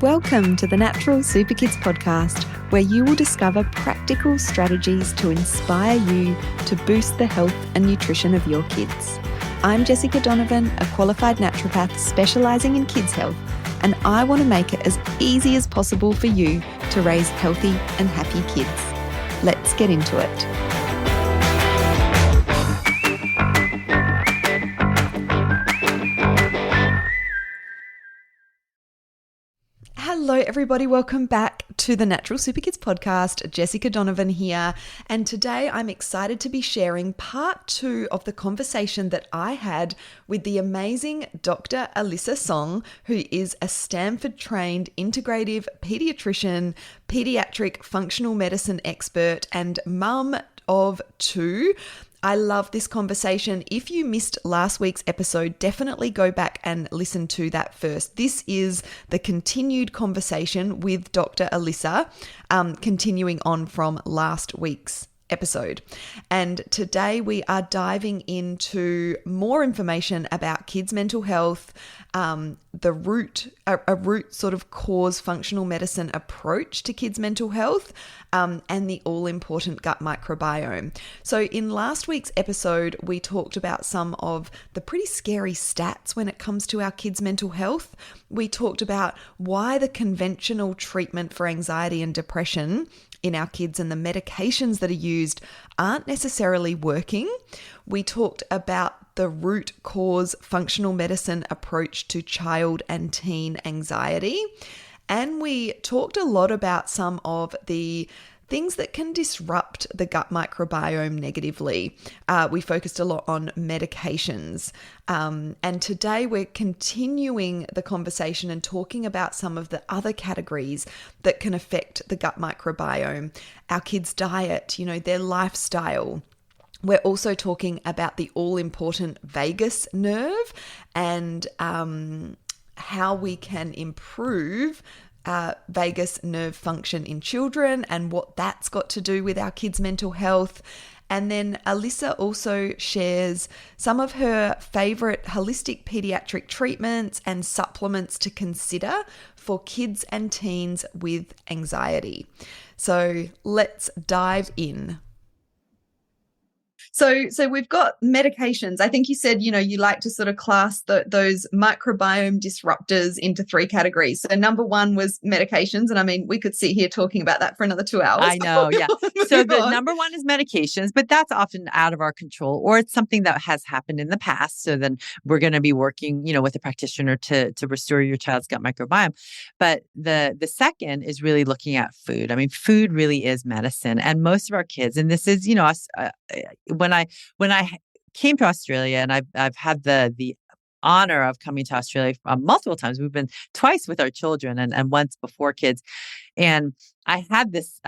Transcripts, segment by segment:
Welcome to the Natural Super Kids podcast, where you will discover practical strategies to inspire you to boost the health and nutrition of your kids. I'm Jessica Donovan, a qualified naturopath specialising in kids' health, and I want to make it as easy as possible for you to raise healthy and happy kids. Let's get into it. Hello everybody, welcome back to the Natural Super Kids podcast. Jessica Donovan here, and today I'm excited to be sharing part 2 of the conversation that I had with the amazing Dr. Alyssa Song, who is a Stanford-trained integrative pediatrician, pediatric functional medicine expert, and mum of 2. I love this conversation. If you missed last week's episode, definitely go back and listen to that first. This is the continued conversation with Dr. Alyssa, continuing on from last week's episode. And today we are diving into more information about kids' mental health, a root sort of cause functional medicine approach to kids' mental health, and the all-important gut microbiome. So in last week's episode, we talked about some of the pretty scary stats when it comes to our kids' mental health. We talked about why the conventional treatment for anxiety and depression in our kids and the medications that are used aren't necessarily working. We talked about the root cause functional medicine approach to child and teen anxiety. And we talked a lot about some of the things that can disrupt the gut microbiome negatively. We focused a lot on medications. And today we're continuing the conversation and talking about some of the other categories that can affect the gut microbiome. Our kids' diet, their lifestyle. We're also talking about the all-important vagus nerve and how we can improve vagus nerve function in children and what that's got to do with our kids' mental health. And then Alyssa also shares some of her favorite holistic pediatric treatments and supplements to consider for kids and teens with anxiety. Let's dive in. So we've got medications. I think you said, you like to sort of class those microbiome disruptors into 3 categories. So number 1 was medications. And I mean, we could sit here talking about that for another 2 hours. I know, yeah. So the number 1 is medications, but that's often out of our control, or it's something that has happened in the past. So then we're going to be working, with a practitioner to restore your child's gut microbiome. But the second is really looking at food. I mean, food really is medicine. And most of our kids, and this is, us, when I came to Australia, and I've had the honor of coming to Australia multiple times. We've been twice with our children and once before kids. And I had this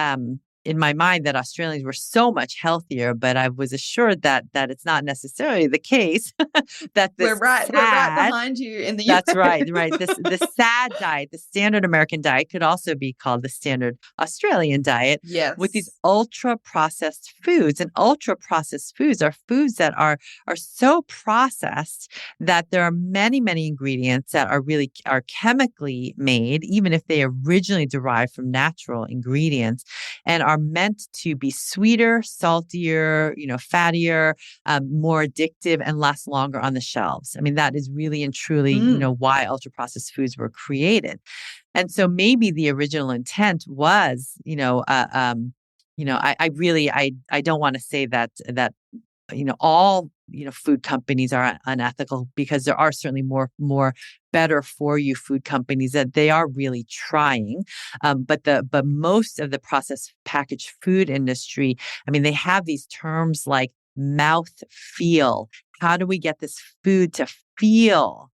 in my mind that Australians were so much healthier, but I was assured that it's not necessarily the case. That we're right behind you in the US. That's right. The SAD diet, the standard American diet, could also be called the standard Australian diet. Yes. With these ultra processed foods, and ultra processed foods are foods that are so processed that there are many, many ingredients that are chemically made, even if they originally derived from natural ingredients, and are meant to be sweeter, saltier, fattier, more addictive, and last longer on the shelves. I mean, that is really and truly, why ultra processed foods were created. And so maybe the original intent was, I don't want to say that all food companies are unethical, because there are certainly more better for you food companies that they are really trying. But most of the processed packaged food industry, I mean, they have these terms like mouth feel. How do we get this food to feel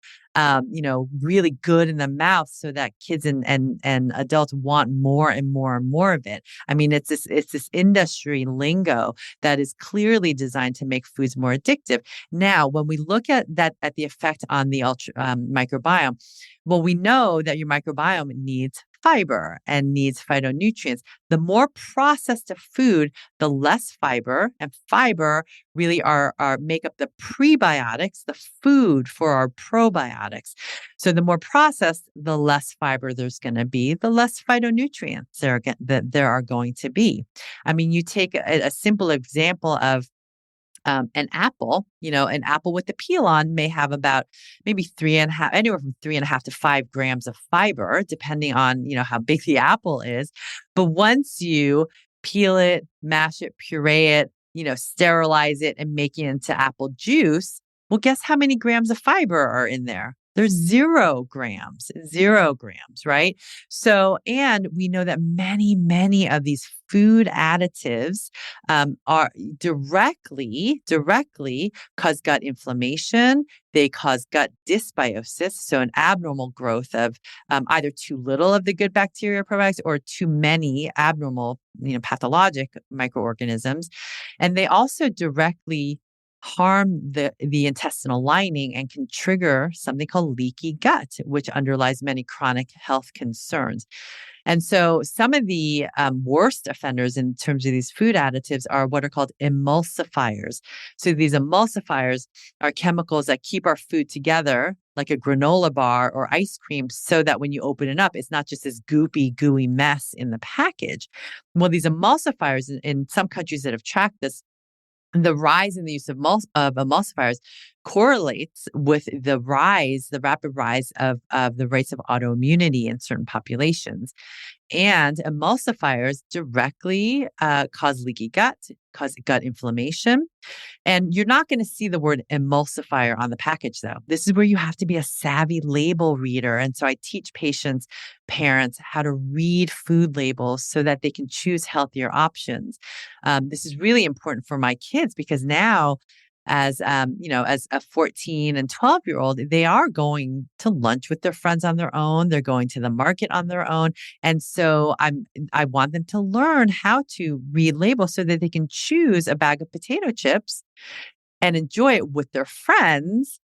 really good in the mouth so that kids and adults want more and more and more of it? I mean, it's this industry lingo that is clearly designed to make foods more addictive. Now, when we look at the effect on the microbiome, well, we know that your microbiome needs fiber and needs phytonutrients. The more processed a food, the less fiber, and fiber really are make up the prebiotics, the food for our probiotics. So the more processed, the less fiber there's going to be, the less phytonutrients that there are going to be. I mean, you take a simple example of an apple, an apple with the peel on may have about maybe anywhere from 3.5 to 5 grams of fiber, depending on, how big the apple is. But once you peel it, mash it, puree it, sterilize it and make it into apple juice, well, guess how many grams of fiber are in there? There's 0 grams, right? So, and we know that many, many of these food additives are directly cause gut inflammation. They cause gut dysbiosis, so an abnormal growth of either too little of the good bacteria or probiotics or too many abnormal, pathologic microorganisms. And they also directly harm the intestinal lining and can trigger something called leaky gut, which underlies many chronic health concerns. And so some of the worst offenders in terms of these food additives are what are called emulsifiers. So these emulsifiers are chemicals that keep our food together, like a granola bar or ice cream, so that when you open it up, it's not just this goopy, gooey mess in the package. Well, these emulsifiers in some countries that have tracked this, the rise in the use of emulsifiers correlates with the rapid rise of the rates of autoimmunity in certain populations. And emulsifiers directly cause leaky gut, cause gut inflammation. And you're not going to see the word emulsifier on the package, though. This is where you have to be a savvy label reader. And so I teach patients, parents, how to read food labels so that they can choose healthier options. This is really important for my kids because now, as as a 14 and 12-year-old, they are going to lunch with their friends on their own. They're going to the market on their own. And so I want them to learn how to read labels so that they can choose a bag of potato chips and enjoy it with their friends,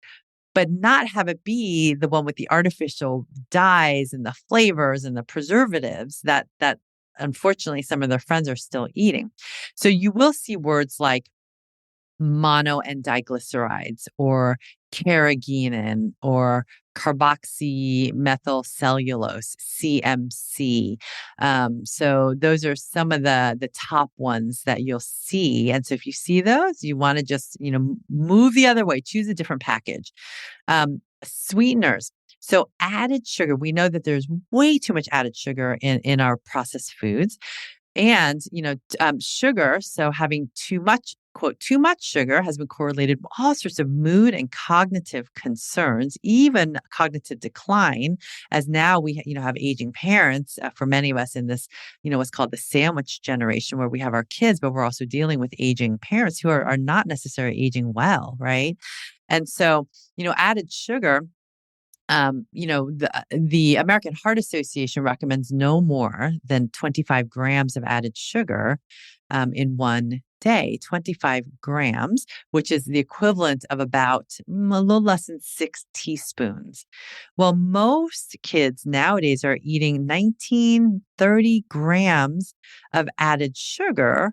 but not have it be the one with the artificial dyes and the flavors and the preservatives that unfortunately some of their friends are still eating. So you will see words like mono and diglycerides or carrageenan or carboxymethylcellulose, CMC. So those are some of the top ones that you'll see. And so if you see those, you want to just, move the other way, choose a different package. Sweeteners. So added sugar, we know that there's way too much added sugar in our processed foods. And, sugar, so having too much, quote, too much sugar has been correlated with all sorts of mood and cognitive concerns, even cognitive decline, as now we, have aging parents for many of us in this, what's called the sandwich generation, where we have our kids, but we're also dealing with aging parents who are not necessarily aging well, right? And so, added sugar, the American Heart Association recommends no more than 25 grams of added sugar in one day, 25 grams, which is the equivalent of about a little less than 6 teaspoons. Well, most kids nowadays are eating 30 grams of added sugar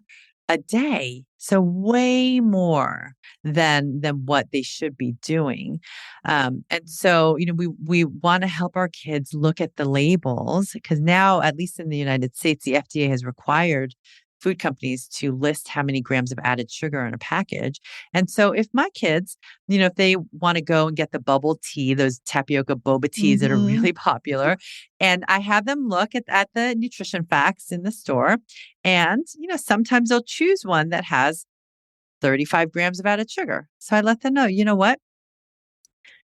a day. So way more than what they should be doing. And so, we want to help our kids look at the labels because now, at least in the United States, the FDA has required food companies to list how many grams of added sugar in a package. And so if my kids, if they want to go and get the bubble tea, those tapioca boba teas that are really popular, and I have them look at the nutrition facts in the store, and, sometimes they'll choose one that has 35 grams of added sugar. So I let them know, you know what?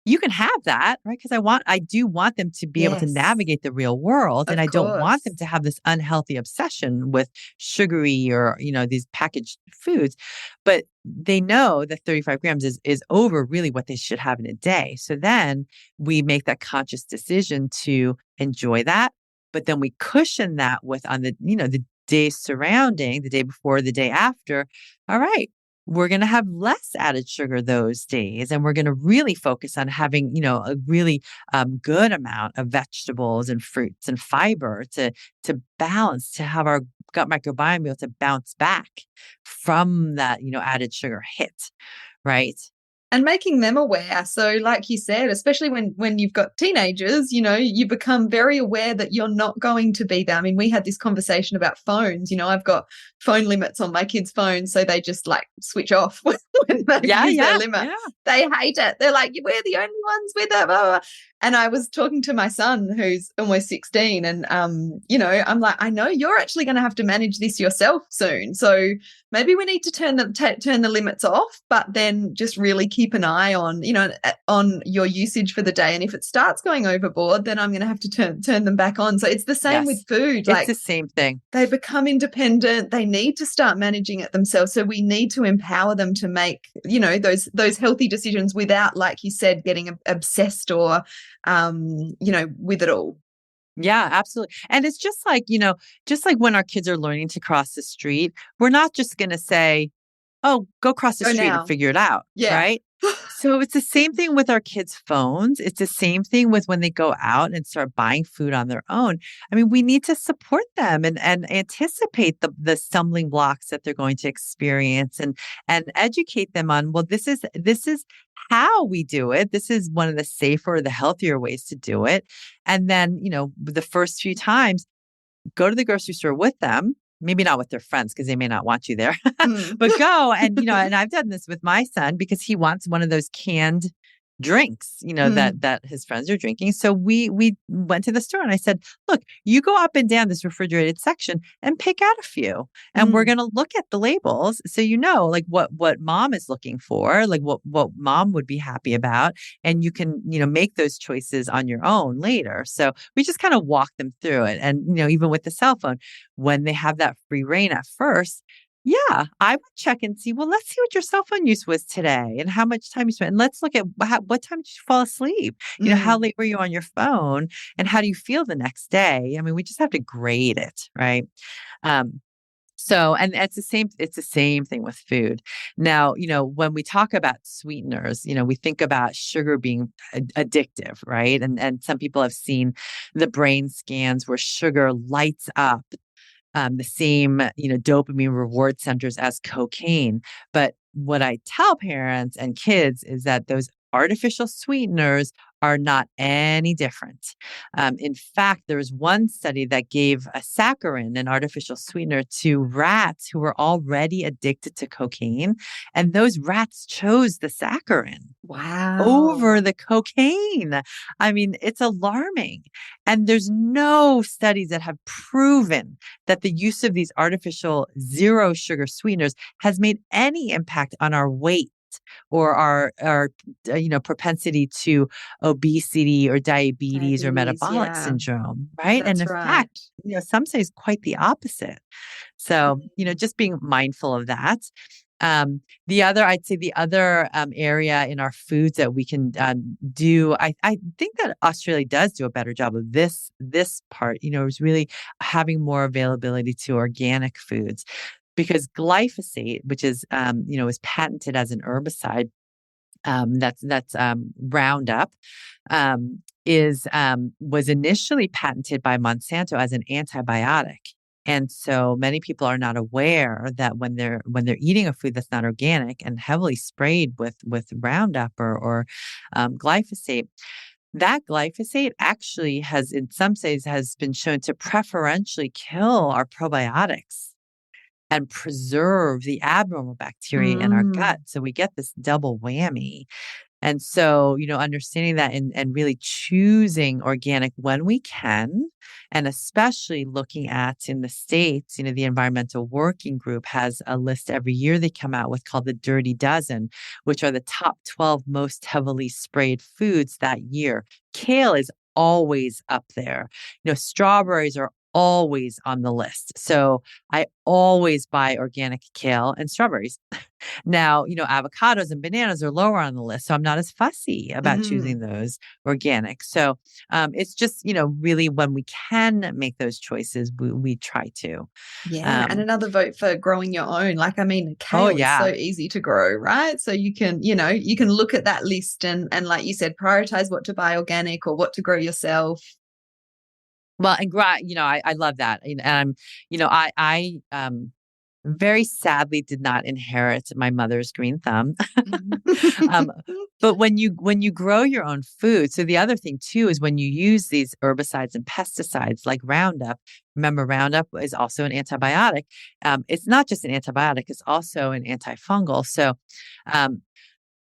You can have that, right? Because I do want them to be able to navigate the real world. And I don't want them to have this unhealthy obsession with sugary or, these packaged foods. But they know that 35 grams is over really what they should have in a day. So then we make that conscious decision to enjoy that. But then we cushion that with on the day surrounding, the day before, the day after. All right. we're going to have less added sugar those days. And we're going to really focus on having, a really good amount of vegetables and fruits and fiber to balance, to have our gut microbiome be able to bounce back from that, added sugar hit. Right. And making them aware. So like you said, especially when you've got teenagers, you become very aware that you're not going to be there. I mean, we had this conversation about phones. I've got phone limits on my kids' phones, so they just like switch off when they use their limit. Yeah. They hate it. They're like, we're the only ones with it. Blah, blah, blah. And I was talking to my son who's almost 16, and I'm like, I know you're actually going to have to manage this yourself soon. So maybe we need to turn the limits off, but then just really keep an eye on, on your usage for the day. And if it starts going overboard, then I'm going to have to turn them back on. So it's the same with food. It's the same thing. They become independent. They need to start managing it themselves. So we need to empower them to make, those healthy decisions without, like you said, getting obsessed or, with it all. Yeah, absolutely. And it's just like, just like when our kids are learning to cross the street, we're not just going to say, oh, go cross the street and figure it out. Yeah. Right. So it's the same thing with our kids' phones. It's the same thing with when they go out and start buying food on their own. I mean, we need to support them and anticipate the stumbling blocks that they're going to experience and educate them on, well, this is how we do it. This is one of the safer, the healthier ways to do it. And then, the first few times, go to the grocery store with them. Maybe not with their friends because they may not want you there, but go and, and I've done this with my son because he wants one of those canned drinks, that his friends are drinking. So we went to the store and I said, look, you go up and down this refrigerated section and pick out a few and we're going to look at the labels. So, like what mom is looking for, like what mom would be happy about. And you can, make those choices on your own later. So we just kind of walk them through it. And, even with the cell phone, when they have that free reign at first, yeah, I would check and see, well, let's see what your cell phone use was today and how much time you spent. And let's look at what time did you fall asleep? How late were you on your phone and how do you feel the next day? I mean, we just have to grade it, right? So, and it's the same thing with food. Now, when we talk about sweeteners, we think about sugar being addictive, right? And some people have seen the brain scans where sugar lights up the same, dopamine reward centers as cocaine. But what I tell parents and kids is that those artificial sweeteners are not any different. In fact, there was one study that gave a saccharin, an artificial sweetener, to rats who were already addicted to cocaine. And those rats chose the saccharin. Wow. Over the cocaine. I mean, it's alarming. And there's no studies that have proven that the use of these artificial zero sugar sweeteners has made any impact on our weight or our propensity to obesity or diabetes or metabolic syndrome, right? That's and in fact, some say it's quite the opposite. So, just being mindful of that. I'd say the other area in our foods that we can do, I think that Australia does do a better job of this part, is really having more availability to organic foods. Because glyphosate, which is, is patented as an herbicide, that's Roundup, was initially patented by Monsanto as an antibiotic. And so many people are not aware that when they're eating a food that's not organic and heavily sprayed with Roundup or glyphosate, that glyphosate actually has, in some studies, has been shown to preferentially kill our probiotics and preserve the abnormal bacteria in our gut. So we get this double whammy. And so, understanding that and really choosing organic when we can, and especially looking at in the States, the Environmental Working Group has a list every year they come out with called the Dirty Dozen, which are the top 12 most heavily sprayed foods that year. Kale is always up there. Strawberries are always on the list. So I always buy organic kale and strawberries. Now, avocados and bananas are lower on the list, so I'm not as fussy about choosing those organic. So it's just, really when we can make those choices, we try to. Yeah, and another vote for growing your own. Like, I mean, Oh, kale is so yeah. easy to grow, right? So you can look at that list and like you said, prioritize what to buy organic or what to grow yourself. Well, and I love that. And I very sadly did not inherit my mother's green thumb. um, but when you grow your own food, so the other thing too is when you use these herbicides and pesticides like Roundup. Remember, Roundup is also an antibiotic. It's not just an antibiotic; it's also an antifungal. So, um,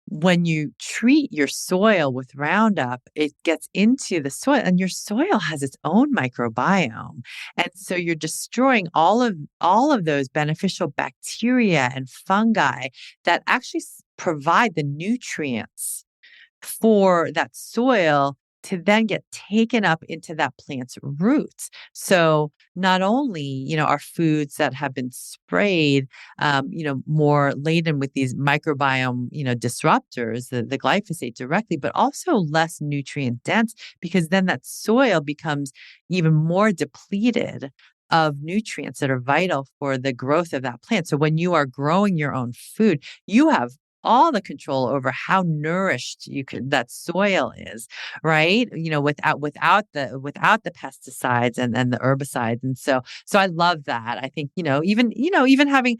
when you treat your soil with Roundup, it gets into the soil and your soil has its own microbiome. And so you're destroying all of those beneficial bacteria and fungi that actually provide the nutrients for that soil to then get taken up into that plant's roots. So not only, are foods that have been sprayed, more laden with these microbiome, disruptors, the glyphosate directly, but also less nutrient dense because then that soil becomes even more depleted of nutrients that are vital for the growth of that plant. So when you are growing your own food, you have all the control over how nourished that soil is, right? Without the pesticides and the herbicides. And so I love that. I think, even having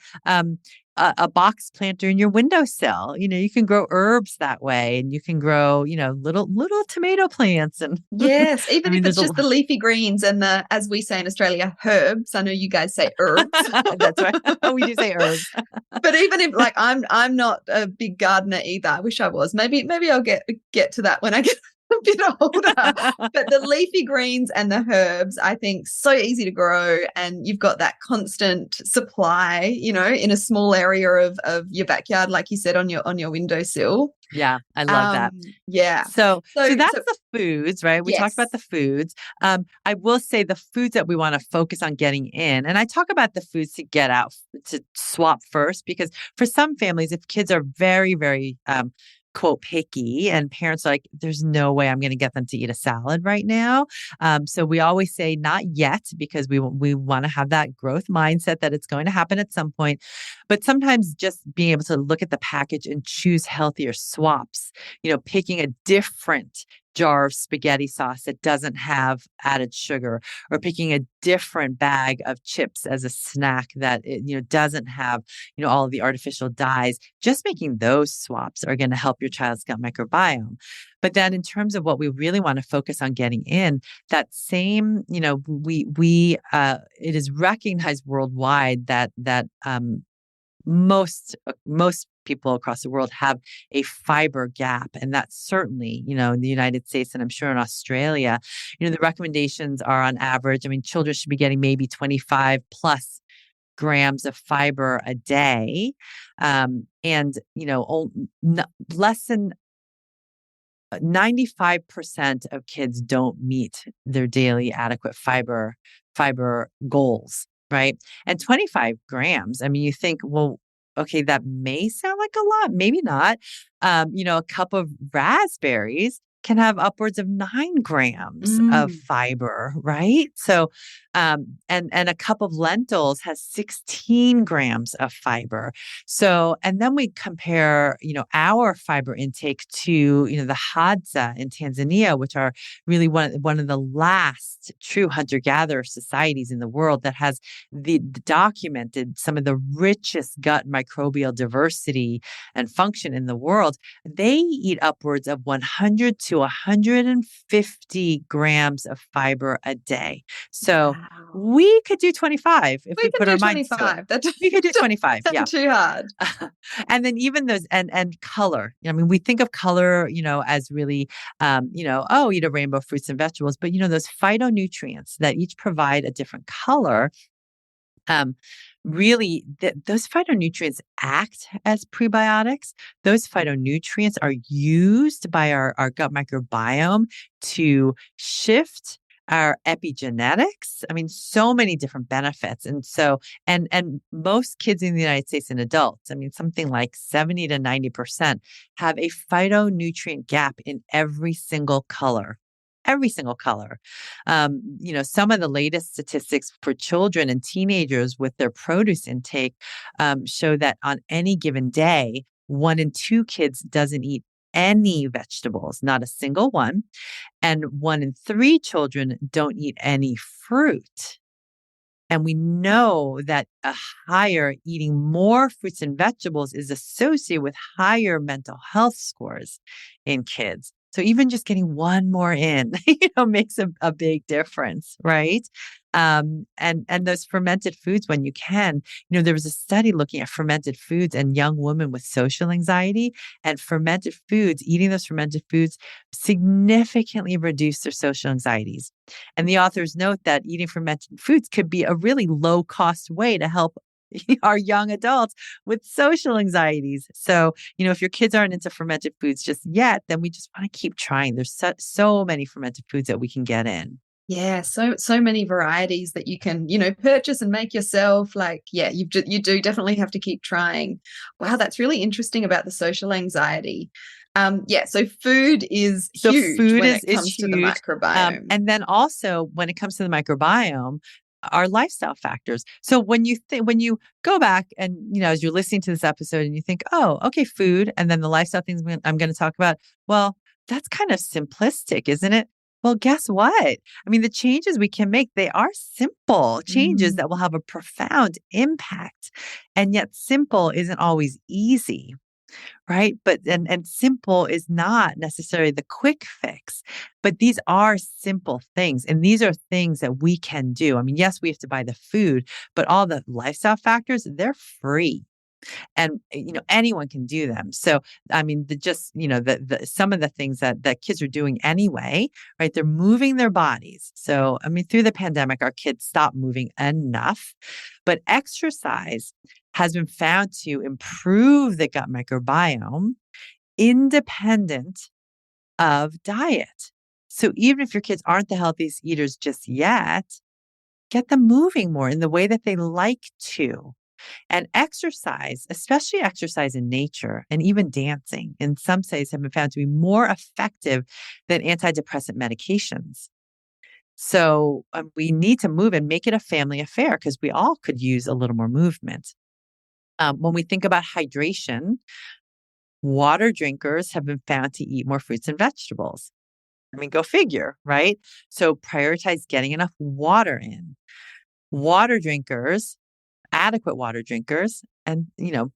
a box planter in your windowsill, you can grow herbs that way and you can grow, little tomato plants. And Yes, I even if mean, it's there's a just the leafy greens and the, as we say in Australia, herbs. I know you guys say herbs. that's right. We do say herbs. But even if like I'm not a big gardener either. I wish I was. Maybe I'll get to that when I get a bit older. But the leafy greens and the herbs, I think, so easy to grow, and you've got that constant supply, in a small area of your backyard, like you said, on your windowsill. Yeah, I love that. Yeah. So that's So the foods, right? We talked about yes. the foods. I will say the foods that we want to focus on getting in, and I talk about the foods to get out to swap first, because for some families, if kids are very, very quote picky and parents are like, there's no way I'm going to get them to eat a salad right now. So we always say not yet, because we want to have that growth mindset that it's going to happen at some point. But sometimes just being able to look at the package and choose healthier swaps, picking a different jar of spaghetti sauce that doesn't have added sugar, or picking a different bag of chips as a snack that doesn't have all of the artificial dyes. Just making those swaps are going to help your child's gut microbiome. But then in terms of what we really want to focus on getting in, that same, it is recognized worldwide that most people across the world have a fiber gap. And that's certainly, in the United States, and I'm sure in Australia, the recommendations are on average. I mean, children should be getting maybe 25 plus grams of fiber a day. And, less than 95% of kids don't meet their daily adequate fiber goals, right? And 25 grams. I mean, you think, well, okay, that may sound like a lot, maybe not. A cup of raspberries can have upwards of 9 grams of Mm. fiber, right? So, and a cup of lentils has 16 grams of fiber. So, and then we compare, our fiber intake to, the Hadza in Tanzania, which are really one of the last true hunter-gatherer societies in the world that has the documented some of the richest gut microbial diversity and function in the world. They eat upwards of 100 to 150 grams of fiber a day. So Wow. we could do 25 if We we can put do our minds to it. 25. That We could do 25. doesn't Yeah. too hard. And then even those and color. I mean, we think of color, as really, eat a rainbow of fruits and vegetables, but those phytonutrients that each provide a different color. Really, those phytonutrients act as prebiotics. Those phytonutrients are used by our gut microbiome to shift our epigenetics. I mean, so many different benefits. And most kids in the United States and adults, I mean, something like 70 to 90% have a phytonutrient gap in every single color. Every single color. Some of the latest statistics for children and teenagers with their produce intake show that on any given day, 1 in 2 kids doesn't eat any vegetables, not a single one. And 1 in 3 children don't eat any fruit. And we know that eating more fruits and vegetables is associated with higher mental health scores in kids. So even just getting one more in, makes a big difference, right? And those fermented foods, when you can, there was a study looking at fermented foods and young women with social anxiety, and eating those fermented foods significantly reduced their social anxieties. And the authors note that eating fermented foods could be a really low cost way to help our young adults with social anxieties. So, if your kids aren't into fermented foods just yet, then we just want to keep trying. There's so many fermented foods that we can get in. Yeah, so many varieties that you can, purchase and make yourself. Like, yeah, you do definitely have to keep trying. Wow, that's really interesting about the social anxiety. Yeah, so food is huge when it comes to the microbiome. And then also when it comes to the microbiome, our lifestyle factors. So when you go back and, as you're listening to this episode and you think, oh, okay, food, and then the lifestyle things I'm going to talk about, well, that's kind of simplistic, isn't it? Well, guess what? I mean, the changes we can make, they are simple changes that will have a profound impact. And yet simple isn't always easy, right? But and simple is not necessarily the quick fix, but these are simple things. And these are things that we can do. I mean, yes, we have to buy the food, but all the lifestyle factors, they're free. And, anyone can do them. So, I mean, some of the things that kids are doing anyway, right? They're moving their bodies. So, I mean, through the pandemic, our kids stopped moving enough, but exercise has been found to improve the gut microbiome independent of diet. So even if your kids aren't the healthiest eaters just yet, get them moving more in the way that they like to. And exercise, especially exercise in nature and even dancing, in some studies have been found to be more effective than antidepressant medications. So we need to move and make it a family affair because we all could use a little more movement. When we think about hydration, water drinkers have been found to eat more fruits and vegetables. I mean, go figure, right? So prioritize getting enough water in. Adequate water drinkers, and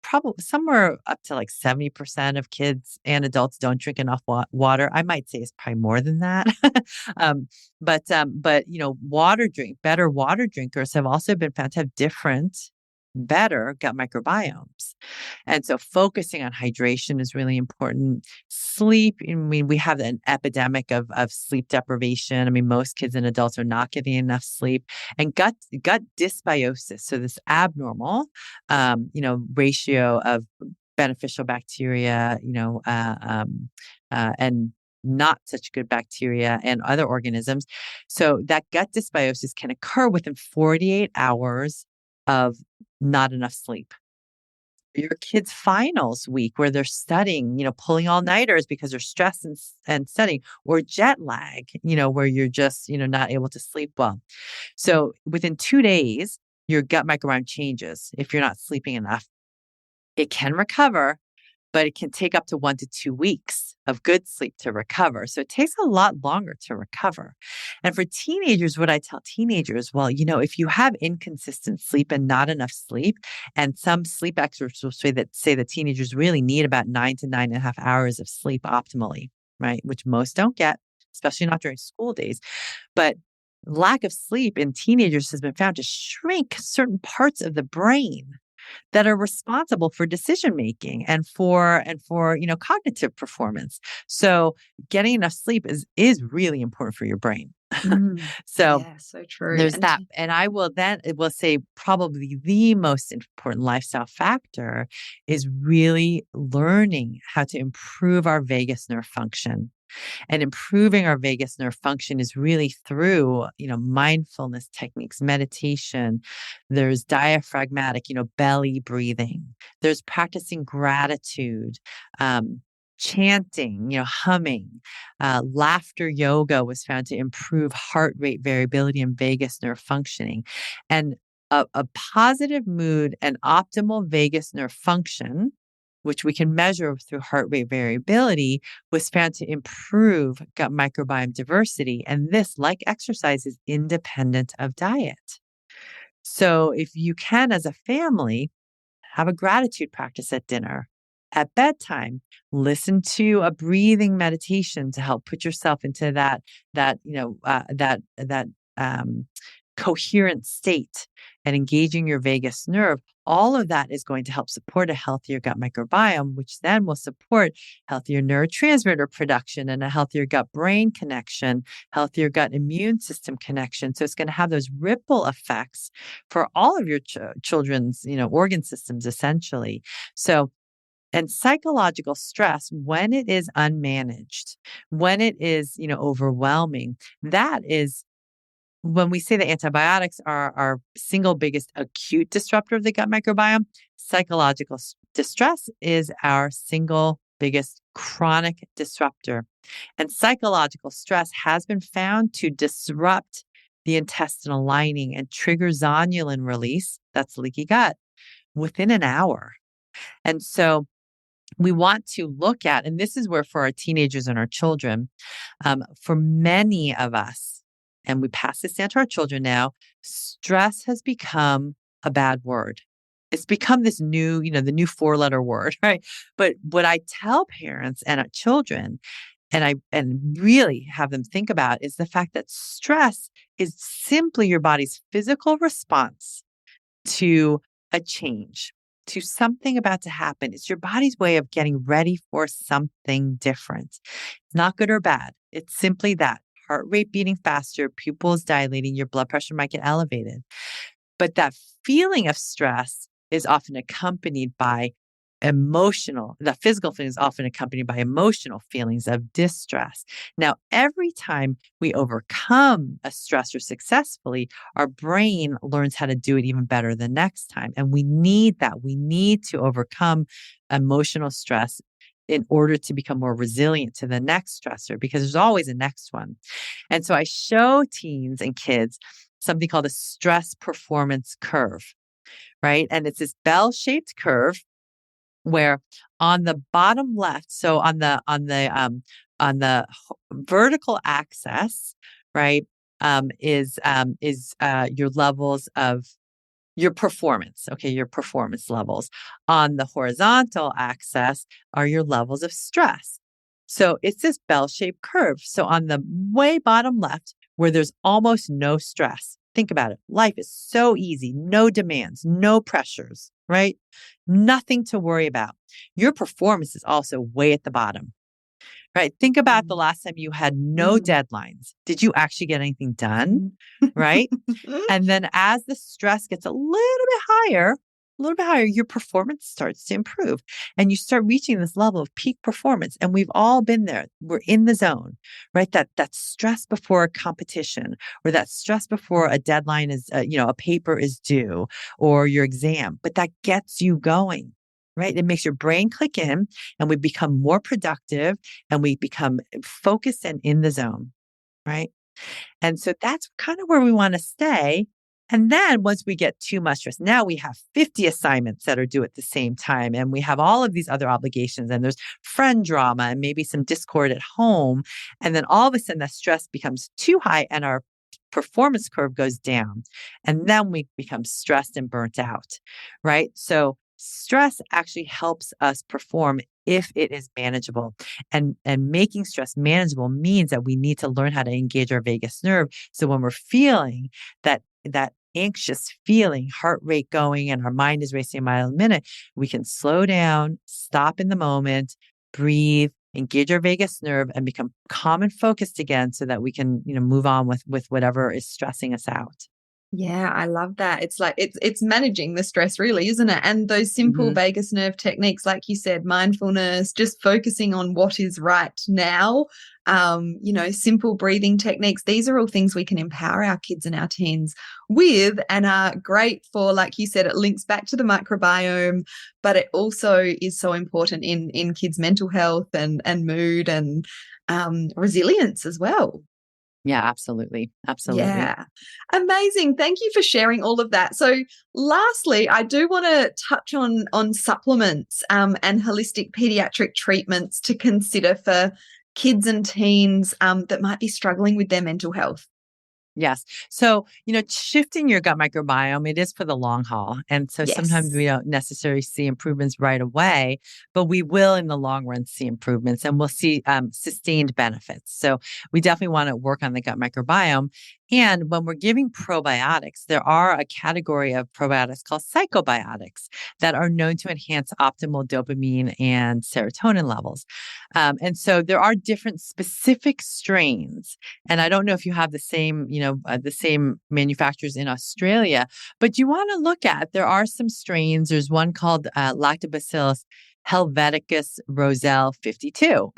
probably somewhere up to like 70% of kids and adults don't drink enough water. I might say it's probably more than that. But better water drinkers have also been found to have better gut microbiomes. And so focusing on hydration is really important. Sleep, I mean, we have an epidemic of sleep deprivation. I mean, most kids and adults are not getting enough sleep. And gut dysbiosis, so this abnormal, ratio of beneficial bacteria, and not such good bacteria and other organisms. So that gut dysbiosis can occur within 48 hours of not enough sleep. Your kids' finals week where they're studying, pulling all-nighters because they're stressed and studying, or jet lag, where you're just, not able to sleep well. So within 2 days, your gut microbiome changes if you're not sleeping enough. It can recover, but it can take up to 1 to 2 weeks of good sleep to recover. So it takes a lot longer to recover. And for teenagers, what I tell teenagers, well, if you have inconsistent sleep and not enough sleep, and some sleep experts will say that teenagers really need about 9 to 9.5 hours of sleep optimally, right? Which most don't get, especially not during school days. But lack of sleep in teenagers has been found to shrink certain parts of the brain that are responsible for decision making and for cognitive performance. So getting enough sleep is really important for your brain. So yeah, so true. There's that. And I will say probably the most important lifestyle factor is really learning how to improve our vagus nerve function. And improving our vagus nerve function is really through, mindfulness techniques, meditation. There's diaphragmatic, belly breathing. There's practicing gratitude, chanting, humming. Laughter yoga was found to improve heart rate variability and vagus nerve functioning. And a positive mood and optimal vagus nerve function, which we can measure through heart rate variability, was found to improve gut microbiome diversity. And this, like exercise, is independent of diet. So if you can, as a family, have a gratitude practice at dinner, at bedtime, listen to a breathing meditation to help put yourself into that coherent state and engaging your vagus nerve. All of that is going to help support a healthier gut microbiome, which then will support healthier neurotransmitter production and a healthier gut-brain connection, healthier gut immune system connection. So it's going to have those ripple effects for all of your children's, organ systems, essentially. So, and psychological stress, when it is unmanaged, when it is, overwhelming, that is when we say that antibiotics are our single biggest acute disruptor of the gut microbiome. Psychological distress is our single biggest chronic disruptor. And psychological stress has been found to disrupt the intestinal lining and trigger zonulin release, that's leaky gut, within an hour. And so we want to look at, and this is where for our teenagers and our children, for many of us, and we pass this down to our children now, stress has become a bad word. It's become this new, the new 4-letter word, right? But what I tell parents and our children, and really have them think about, is the fact that stress is simply your body's physical response to a change, to something about to happen. It's your body's way of getting ready for something different. It's not good or bad. It's simply that. Heart rate beating faster, pupils dilating, your blood pressure might get elevated. But that feeling of stress is often accompanied by the physical feeling is often accompanied by emotional feelings of distress. Now, every time we overcome a stressor successfully, our brain learns how to do it even better the next time. And we need that. We need to overcome emotional stress in order to become more resilient to the next stressor, because there's always a next one. And so I show teens and kids something called a stress performance curve, right? And it's this bell-shaped curve where on the bottom left, so on the vertical axis, right, is your levels of your performance. Okay, your performance levels. On the horizontal axis are your levels of stress. So it's this bell-shaped curve. So on the way bottom left, where there's almost no stress, think about it. Life is so easy, no demands, no pressures, right? Nothing to worry about. Your performance is also way at the bottom, right? Think about the last time you had no deadlines. Did you actually get anything done, right? And then as the stress gets a little bit higher, your performance starts to improve and you start reaching this level of peak performance. And we've all been there. We're in the zone, right? That stress before a competition, or that stress before a deadline is, a paper is due, or your exam, but that gets you going, right? It makes your brain click in and we become more productive and we become focused and in the zone, right? And so that's kind of where we want to stay. And then once we get too much stress, now we have 50 assignments that are due at the same time. And we have all of these other obligations, and there's friend drama and maybe some discord at home. And then all of a sudden that stress becomes too high and our performance curve goes down. And then we become stressed and burnt out, right? So stress actually helps us perform if it is manageable. And making stress manageable means that we need to learn how to engage our vagus nerve. So when we're feeling that anxious feeling, heart rate going, and our mind is racing a mile a minute, we can slow down, stop in the moment, breathe, engage our vagus nerve, and become calm and focused again so that we can, move on with whatever is stressing us out. Yeah, I love that. It's like it's managing the stress really, isn't it? And those simple Hmm. vagus nerve techniques, like you said, mindfulness, just focusing on what is right now, simple breathing techniques. These are all things we can empower our kids and our teens with and are great for, like you said, it links back to the microbiome, but it also is so important in kids' mental health and mood and resilience as well. Yeah, absolutely. Absolutely. Yeah. Amazing. Thank you for sharing all of that. So, lastly, I do want to touch on supplements and holistic pediatric treatments to consider for kids and teens that might be struggling with their mental health. Yes. So, shifting your gut microbiome, it is for the long haul. And so sometimes we Yes. don't necessarily see improvements right away, but we will in the long run see improvements and we'll see sustained benefits. So we definitely want to work on the gut microbiome. And when we're giving probiotics, there are a category of probiotics called psychobiotics that are known to enhance optimal dopamine and serotonin levels. And so there are different specific strains, and I don't know if you have the same, the same manufacturers in Australia, but you want to look at, there are some strains. There's one called Lactobacillus Helveticus Roselle 52.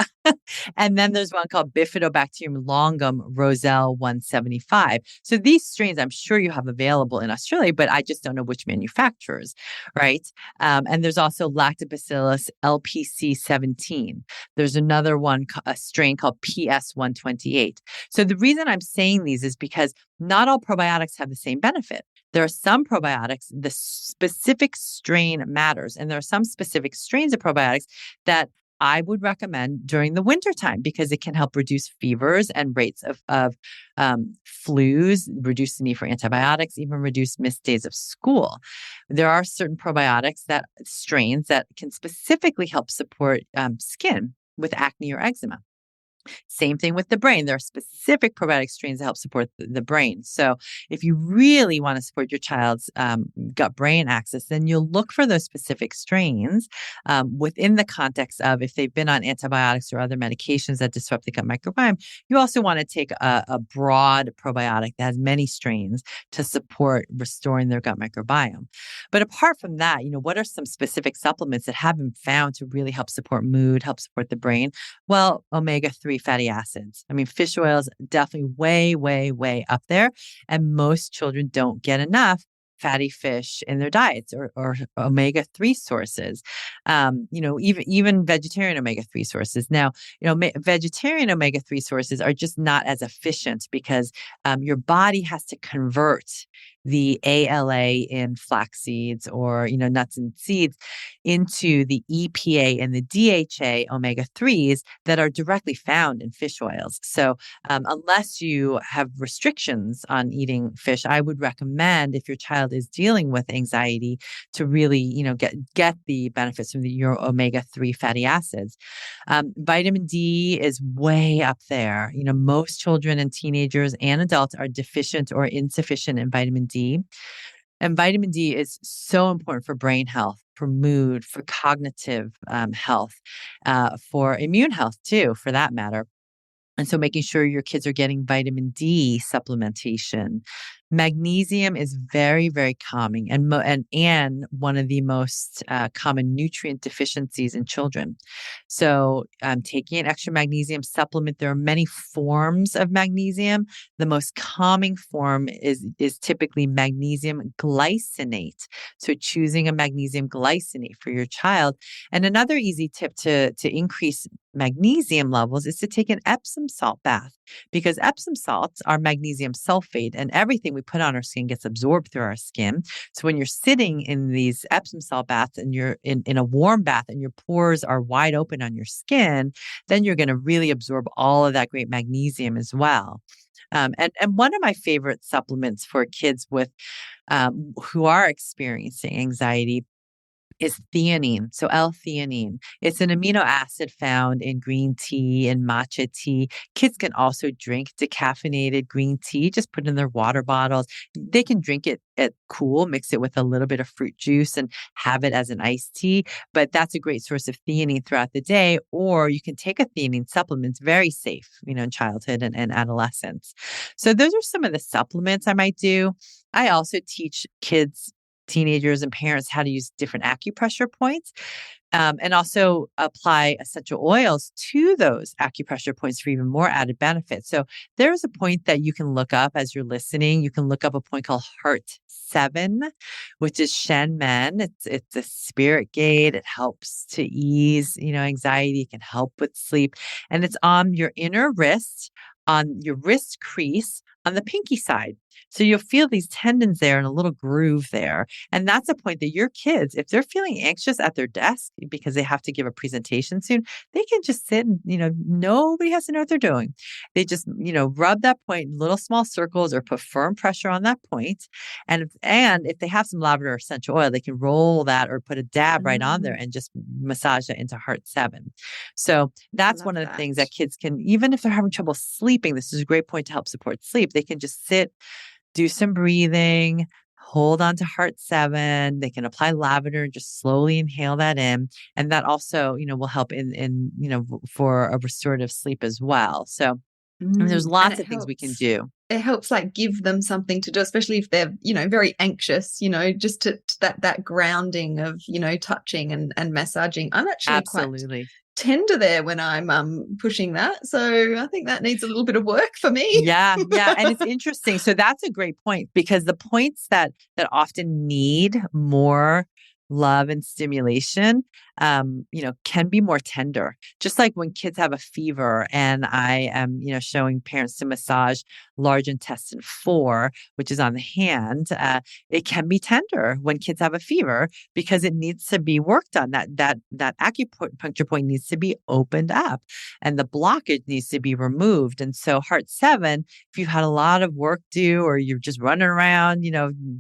And then there's one called Bifidobacterium longum Roselle 175. So these strains I'm sure you have available in Australia, but I just don't know which manufacturers, right? And there's also Lactobacillus LPC 17. There's another one, a strain called PS 128. So the reason I'm saying these is because not all probiotics have the same benefit. There are some probiotics, the specific strain matters. And there are some specific strains of probiotics that I would recommend during the wintertime because it can help reduce fevers and rates of flus, reduce the need for antibiotics, even reduce missed days of school. There are certain probiotics that strains that can specifically help support skin with acne or eczema. Same thing with the brain. There are specific probiotic strains that help support the brain. So, if you really want to support your child's gut brain axis, then you'll look for those specific strains within the context of if they've been on antibiotics or other medications that disrupt the gut microbiome. You also want to take a broad probiotic that has many strains to support restoring their gut microbiome. But apart from that, what are some specific supplements that have been found to really help support mood, help support the brain? Well, omega-3 fatty acids. I mean, fish oil is definitely way, way, way up there. And most children don't get enough fatty fish in their diets or omega-3 sources. Even vegetarian omega-3 sources. Now, vegetarian omega-3 sources are just not as efficient because your body has to convert the ALA in flax seeds or nuts and seeds into the EPA and the DHA omega 3s that are directly found in fish oils. So, unless you have restrictions on eating fish, I would recommend if your child is dealing with anxiety to really, get the benefits from your omega 3 fatty acids. Vitamin D is way up there. Most children and teenagers and adults are deficient or insufficient in vitamin D. And vitamin D is so important for brain health, for mood, for cognitive health, for immune health too, for that matter. And so making sure your kids are getting vitamin D supplementation. Magnesium is very, very common and one of the most common nutrient deficiencies in children. So taking an extra magnesium supplement, there are many forms of magnesium. The most common form is typically magnesium glycinate. So choosing a magnesium glycinate for your child. And another easy tip to increase magnesium levels is to take an Epsom salt bath because Epsom salts are magnesium sulfate and everything we put on our skin gets absorbed through our skin. So when you're sitting in these Epsom salt baths and you're in a warm bath and your pores are wide open on your skin, then you're going to really absorb all of that great magnesium as well. And one of my favorite supplements for kids with who are experiencing anxiety is theanine. So L-theanine. It's an amino acid found in green tea and matcha tea. Kids can also drink decaffeinated green tea, just put in their water bottles. They can drink it at cool, mix it with a little bit of fruit juice and have it as an iced tea. But that's a great source of theanine throughout the day. Or you can take a theanine supplement. It's very safe, in childhood and adolescence. So those are some of the supplements I might do. I also teach kids, teenagers, and parents how to use different acupressure points, and also apply essential oils to those acupressure points for even more added benefits. So there's a point that you can look up as you're listening. You can look up a point called Heart 7, which is Shen Men. It's a spirit gate. It helps to ease, anxiety. It can help with sleep. And it's on your inner wrist, on your wrist crease on the pinky side. So you'll feel these tendons there and a little groove there. And that's a point that your kids, if they're feeling anxious at their desk because they have to give a presentation soon, they can just sit and, nobody has to know what they're doing. They just, rub that point in little small circles or put firm pressure on that point. And if they have some lavender essential oil, they can roll that or put a dab right on there and just massage that into Heart 7. So that's one of the things that kids can, even if they're having trouble sleeping, this is a great point to help support sleep. They can just sit, do some breathing, hold on to Heart 7. They can apply lavender and just slowly inhale that in. And that also, will help in for a restorative sleep as well. So there's lots of things we can do. It helps like give them something to do, especially if they're, very anxious, just to that grounding of, touching and massaging. I'm actually absolutely quite tender there when I'm pushing that. So I think that needs a little bit of work for me. Yeah. And it's interesting. So that's a great point, because the points that often need more love and stimulation, can be more tender. Just like when kids have a fever and I am, showing parents to massage large intestine 4, which is on the hand, it can be tender when kids have a fever because it needs to be worked on. That acupuncture point needs to be opened up and the blockage needs to be removed. And so Heart 7, if you've had a lot of work due or you're just running around,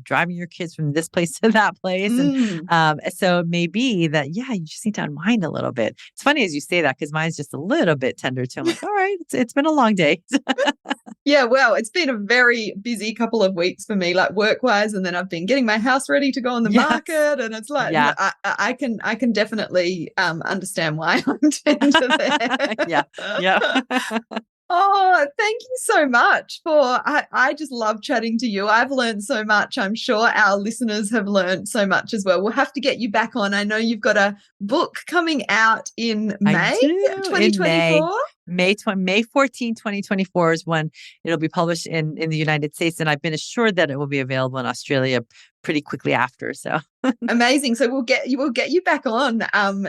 driving your kids from this place to that place. And so it may be that, you just need to unwind a little bit. It's funny as you say that because mine's just a little bit tender too. I'm like, all right, it's been a long day. Yeah, well, it's been a very busy couple of weeks for me, like work-wise, and then I've been getting my house ready to go on the market, and it's like, I can definitely understand why I'm tender there. Yeah. Oh, thank you so much I just love chatting to you. I've learned so much. I'm sure our listeners have learned so much as well. We'll have to get you back on. I know you've got a book coming out in May 2024. May 14, 2024 is when it'll be published in the United States. And I've been assured that it will be available in Australia pretty quickly after. So amazing. So we'll get you back on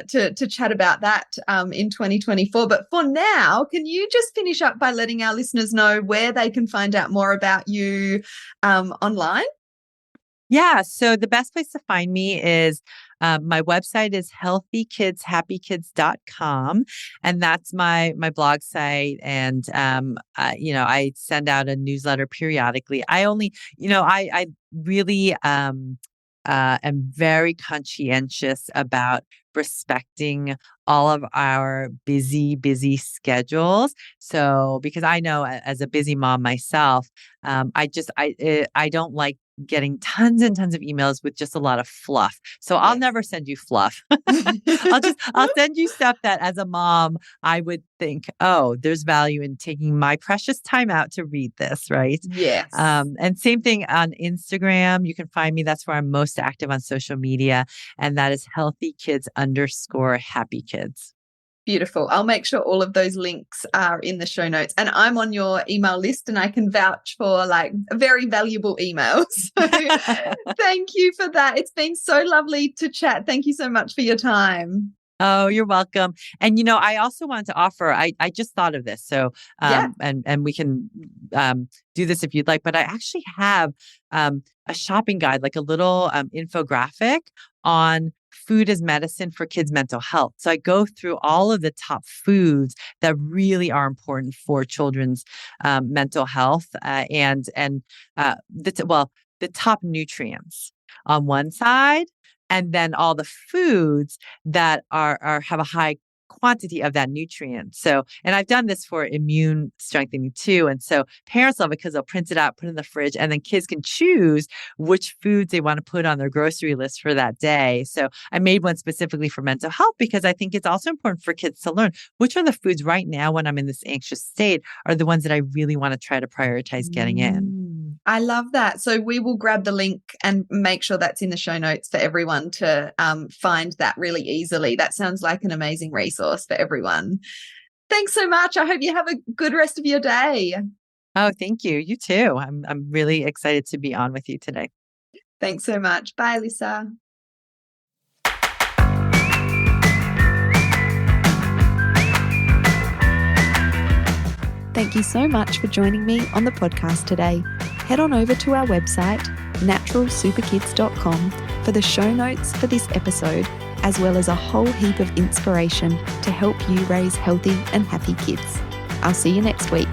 to chat about that in 2024. But for now, can you just finish up by letting our listeners know where they can find out more about you online? Yeah. So the best place to find me is my website is healthykidshappykids.com. And that's my blog site. And, I send out a newsletter periodically. I really am very conscientious about respecting all of our busy schedules. So, because I know as a busy mom myself, I don't like getting tons and tons of emails with just a lot of fluff. So I'll never send you fluff. I'll send you stuff that as a mom, I would think, oh, there's value in taking my precious time out to read this. Right. Yes. And same thing on Instagram. You can find me. That's where I'm most active on social media. And that is healthykids_happykids. Beautiful. I'll make sure all of those links are in the show notes. And I'm on your email list and I can vouch for like very valuable emails. So thank you for that. It's been so lovely to chat. Thank you so much for your time. Oh, you're welcome. And, I also wanted to offer, I just thought of this. So, and we can do this if you'd like, but I actually have a shopping guide, like a little infographic on food as medicine for kids' mental health. So I go through all of the top foods that really are important for children's mental health the top nutrients on one side, and then all the foods that have a high quantity of that nutrient. So, and I've done this for immune strengthening too. And so parents love it because they'll print it out, put it in the fridge, and then kids can choose which foods they want to put on their grocery list for that day. So I made one specifically for mental health because I think it's also important for kids to learn which are the foods right now when I'm in this anxious state are the ones that I really want to try to prioritize getting in. I love that. So we will grab the link and make sure that's in the show notes for everyone to find that really easily. That sounds like an amazing resource for everyone. Thanks so much. I hope you have a good rest of your day. Oh, thank you. You too. I'm really excited to be on with you today. Thanks so much. Bye, Lisa. Thank you so much for joining me on the podcast today. Head on over to our website, naturalsuperkids.com, for the show notes for this episode, as well as a whole heap of inspiration to help you raise healthy and happy kids. I'll see you next week.